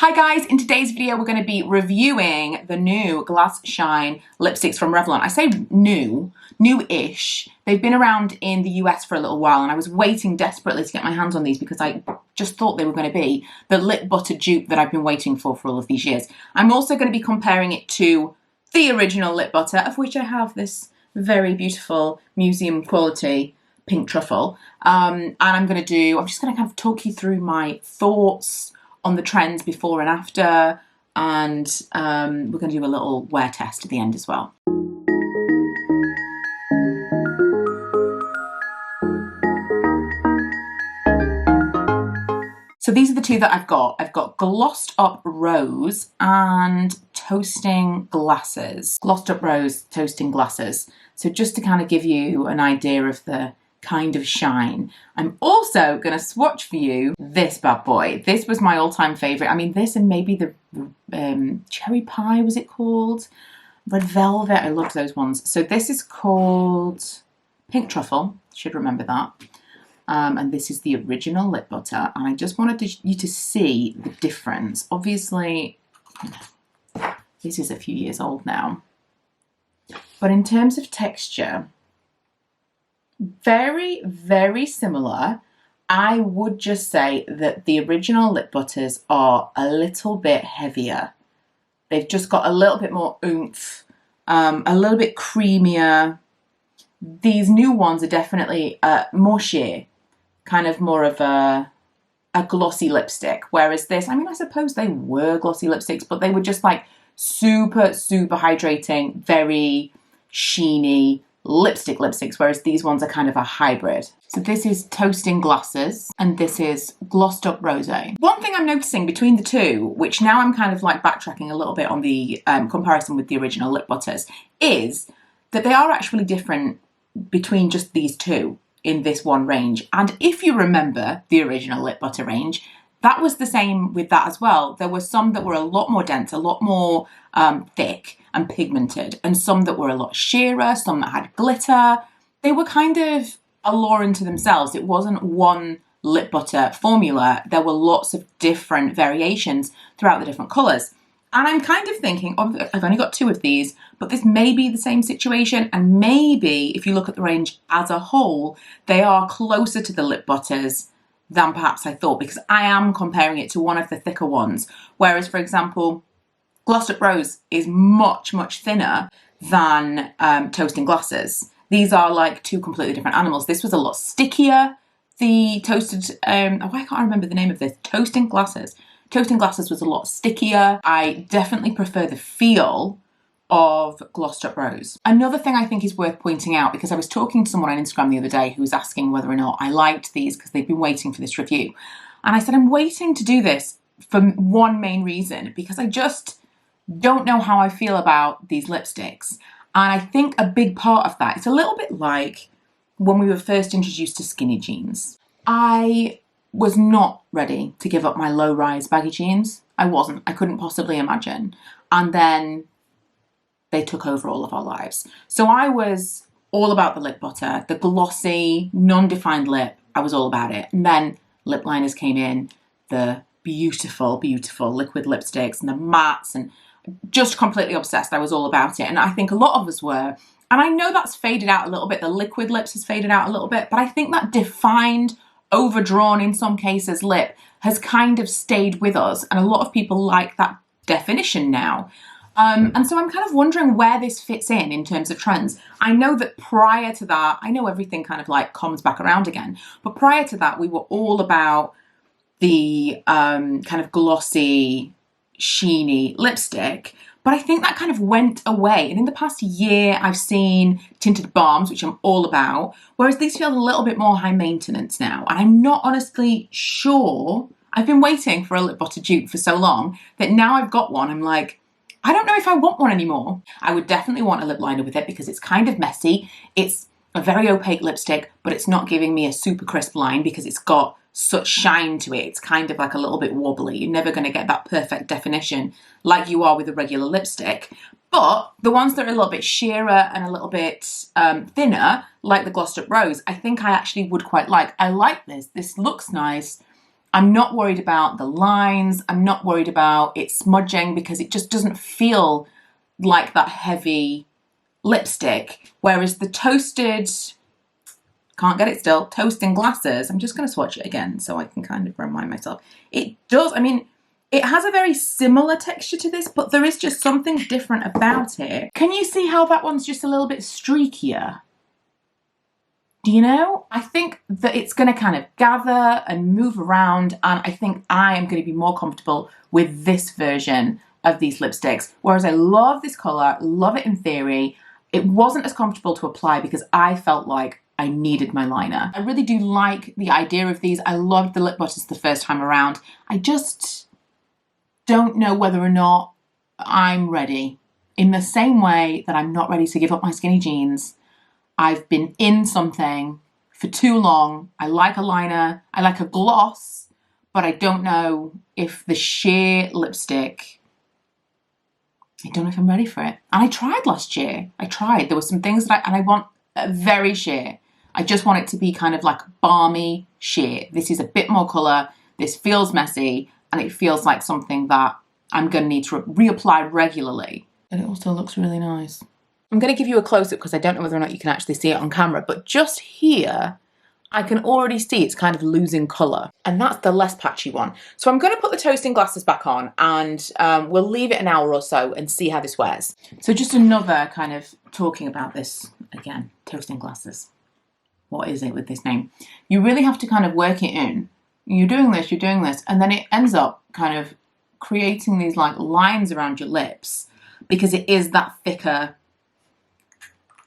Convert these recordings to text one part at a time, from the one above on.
Hi guys, in today's video we're going to be reviewing the new Glass Shine lipsticks from Revlon. I say new-ish. They've been around in the US for a little while and I was waiting desperately to get my hands on these because I just thought they were going to be the lip butter dupe that I've been waiting for all of these years. I'm also going to be comparing it to the original lip butter, of which I have this very beautiful museum quality pink truffle. And I'm just going to kind of talk you through my thoughts on the trends before and after, and we're going to do a little wear test at the end as well. So these are the two that I've got. I've got Glossed Up Rose and Toasting Glasses. Glossed Up Rose, Toasting Glasses. So just to kind of give you an idea of the kind of shine. I'm also going to swatch for you this bad boy. This was my all-time favorite. I mean, this and maybe the cherry pie, was it called? Red velvet. I loved those ones. So this is called Pink Truffle. Should remember that. And this is the original lip butter. And I just wanted you to see the difference. Obviously, this is a few years old now. But in terms of texture, very, very similar. I would just say that the original lip butters are a little bit heavier. They've just got a little bit more oomph, a little bit creamier. These new ones are definitely more sheer, kind of more of a glossy lipstick. Whereas this, I mean, I suppose they were glossy lipsticks, but they were just like super, super hydrating, very sheeny lipsticks, whereas these ones are kind of a hybrid. So this is Toasting Glasses and this is Glossed Up Rose. One thing I'm noticing between the two, which now I'm kind of like backtracking a little bit on the comparison with the original lip butters, is that they are actually different between just these two in this one range. And if you remember the original lip butter range, that was the same with that as well. There were some that were a lot more dense, a lot more thick and pigmented, and some that were a lot sheerer, some that had glitter. They were kind of a law unto themselves. It wasn't one lip butter formula. There were lots of different variations throughout the different colours. And I'm kind of thinking, I've only got two of these, but this may be the same situation. And maybe if you look at the range as a whole, they are closer to the lip butters than perhaps I thought, because I am comparing it to one of the thicker ones. Whereas, for example, Glossed Up Rose is much, much thinner than Toasting Glasses. These are like two completely different animals. This was a lot stickier. The toasted, I can't remember the name of this, Toasting Glasses. Toasting Glasses was a lot stickier. I definitely prefer the feel of Glossed Up Rose. Another thing I think is worth pointing out, because I was talking to someone on Instagram the other day who was asking whether or not I liked these because they've been waiting for this review. And I said, I'm waiting to do this for one main reason, because I just don't know how I feel about these lipsticks. And I think a big part of that, it's a little bit like when we were first introduced to skinny jeans. I was not ready to give up my low-rise baggy jeans. I wasn't. I couldn't possibly imagine. And then they took over all of our lives. So I was all about the lip butter, the glossy, non-defined lip. I was all about it. And then lip liners came in, the beautiful, beautiful liquid lipsticks and the mattes, and just completely obsessed. I was all about it. And I think a lot of us were. And I know that's faded out a little bit. The liquid lips has faded out a little bit. But I think that defined, overdrawn in some cases lip has kind of stayed with us. And a lot of people like that definition now. And so I'm kind of wondering where this fits in terms of trends. I know that prior to that, I know everything kind of like comes back around again. But prior to that, we were all about the kind of glossy, sheeny lipstick, but I think that kind of went away. And in the past year, I've seen tinted balms, which I'm all about, whereas these feel a little bit more high maintenance now. And I'm not honestly sure. I've been waiting for a lip butter dupe for so long that now I've got one, I'm like, I don't know if I want one anymore. I would definitely want a lip liner with it because it's kind of messy. It's a very opaque lipstick, but it's not giving me a super crisp line because it's got such shine to it. It's kind of like a little bit wobbly. You're never going to get that perfect definition like you are with a regular lipstick. But the ones that are a little bit sheerer and a little bit thinner, like the Glossed Up Rose, I think I actually would quite like. I like this. This looks nice. I'm not worried about the lines. I'm not worried about it smudging because it just doesn't feel like that heavy lipstick. Whereas the toasted, can't get it still, Toasting Glasses, I'm just going to swatch it again so I can kind of remind myself. It does, I mean, it has a very similar texture to this, but there is just something different about it. Can you see how that one's just a little bit streakier? Do you know? I think that it's going to kind of gather and move around, and I think I am going to be more comfortable with this version of these lipsticks. Whereas I love this colour, love it in theory, it wasn't as comfortable to apply because I felt like I needed my liner. I really do like the idea of these. I loved the lip butters the first time around. I just don't know whether or not I'm ready. In the same way that I'm not ready to give up my skinny jeans. I've been in something for too long. I like a liner, I like a gloss, but I don't know if the sheer lipstick, I don't know if I'm ready for it. And I tried last year. I tried. There were some things that I want very sheer. I just want it to be kind of like balmy sheer. This is a bit more colour. This feels messy, and it feels like something that I'm going to need to reapply regularly. And it also looks really nice. I'm going to give you a close-up because I don't know whether or not you can actually see it on camera, but just here, I can already see it's kind of losing colour, and that's the less patchy one. So I'm going to put the Toasting Glasses back on, and we'll leave it an hour or so and see how this wears. So just another kind of talking about this again, Toasting Glasses. What is it with this name? You really have to kind of work it in. You're doing this, and then it ends up kind of creating these like lines around your lips because it is that thicker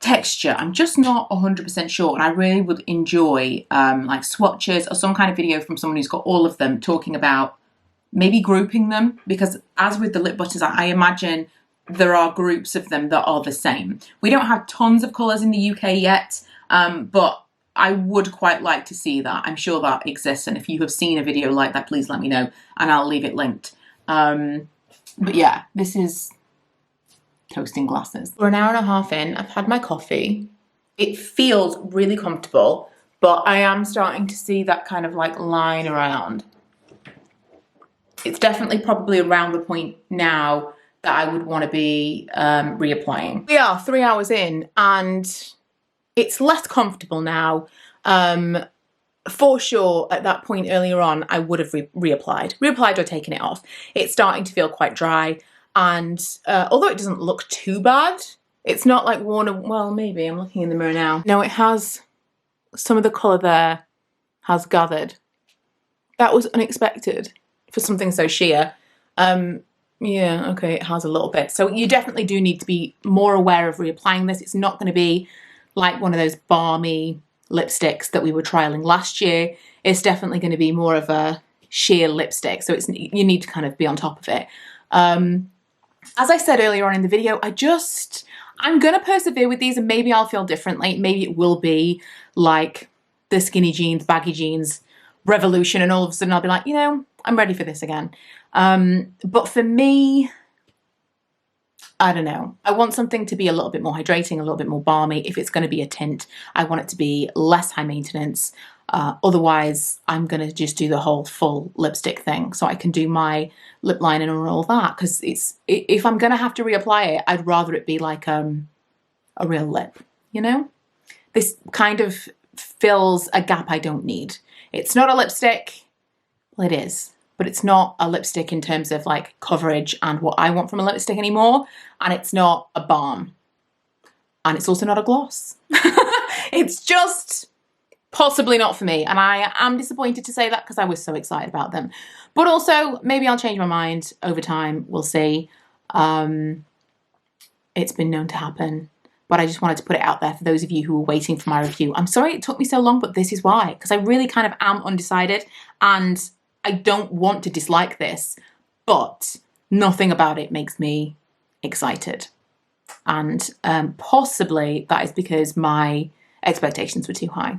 texture. I'm just not 100% sure, and I really would enjoy like swatches or some kind of video from someone who's got all of them talking about maybe grouping them, because as with the lip butters, I imagine there are groups of them that are the same. We don't have tons of colours in the UK yet, but I would quite like to see that. I'm sure that exists, and if you have seen a video like that, please let me know and I'll leave it linked. But yeah, this is Toasting Glasses. We're an hour and a half in. I've had my coffee. It feels really comfortable, but I am starting to see that kind of like line around. It's definitely probably around the point now that I would want to be reapplying. We are 3 hours in and it's less comfortable now. For sure, at that point earlier on, I would have reapplied or taken it off. It's starting to feel quite dry. And although it doesn't look too bad, it's not like worn, well, maybe, I'm looking in the mirror now. No, it has, some of the colour there has gathered. That was unexpected for something so sheer. Yeah, okay, it has a little bit. So you definitely do need to be more aware of reapplying this. It's not going to be like one of those balmy lipsticks that we were trialling last year. It's definitely going to be more of a sheer lipstick. So you need to kind of be on top of it. As I said earlier on in the video, I'm going to persevere with these, and maybe I'll feel differently. Maybe it will be like the skinny jeans, baggy jeans revolution, and all of a sudden I'll be like, you know, I'm ready for this again. But for me, I don't know. I want something to be a little bit more hydrating, a little bit more balmy. If it's going to be a tint, I want it to be less high maintenance. Otherwise, I'm going to just do the whole full lipstick thing so I can do my lip liner and all that. Because if I'm going to have to reapply it, I'd rather it be like a real lip, you know? This kind of fills a gap I don't need. It's not a lipstick. Well, it is. But it's not a lipstick in terms of like coverage and what I want from a lipstick anymore. And it's not a balm. And it's also not a gloss. It's just possibly not for me. And I am disappointed to say that because I was so excited about them. But also, maybe I'll change my mind over time. We'll see. It's been known to happen. But I just wanted to put it out there for those of you who were waiting for my review. I'm sorry it took me so long, but this is why. Because I really kind of am undecided. And I don't want to dislike this, but nothing about it makes me excited. And possibly that is because my expectations were too high.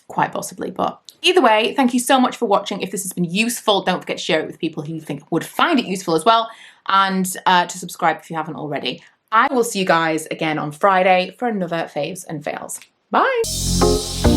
Quite possibly, but either way, thank you so much for watching. If this has been useful, don't forget to share it with people who you think would find it useful as well, and to subscribe if you haven't already. I will see you guys again on Friday for another Faves and Fails. Bye!